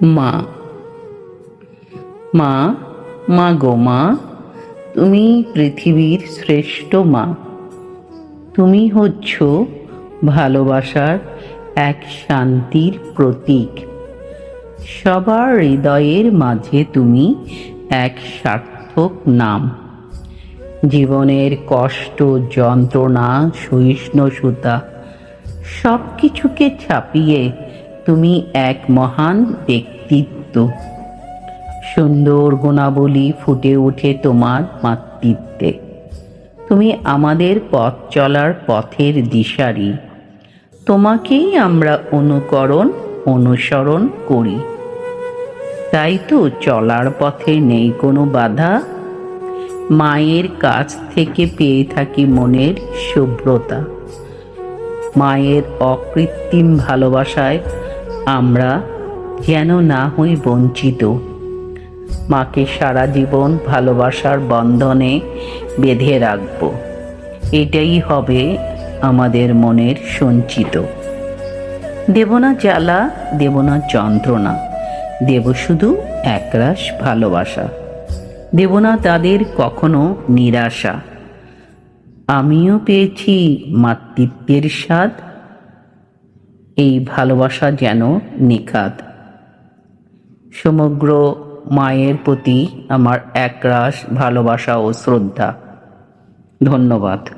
মা। মা, মা গো মা, তুমি পৃথিবীর শ্রেষ্ঠ মা। তুমি হচ্ছ ভালোবাসার এক শান্তির প্রতীক। সবার হৃদয়ের মাঝে তুমি এক সার্থক নাম। জীবনের কষ্ট, যন্ত্রণা, সহিষ্ণুতা সব কিছুকে ছাপিয়ে তুমি এক মহান ব্যক্তিত্ব। সুন্দর গুণাবলী ফুটে ওঠে তোমার মাতৃত্বে। তুমি আমাদের পথ চলার পথের দিশারি। তোমাকেই আমরা অনুসরণ করি। তাই তো চলার পথে নেই কোনো বাধা। মায়ের কাছ থেকে পেয়ে থাকি মনের শুভ্রতা। মায়ের অকৃত্রিম ভালোবাসায় আমরা যেন না হই বঞ্চিত। মাকে সারা জীবন ভালোবাসার বন্ধনে বেঁধে রাখব। এটাই হবে আমাদের মনের সঞ্চিত। দেব না জ্বালা, দেব না যন্ত্রণা, দেব শুধু একরাশ ভালোবাসা। দেব না তাদের কখনো নিরাশা। আমিও পেয়েছি মাতৃত্বের স্বাদ, এই ভালোবাসা যেন নিখাদ। সমগ্র মায়ের প্রতি আমার একরাশ ভালোবাসা ও শ্রদ্ধা। ধন্যবাদ।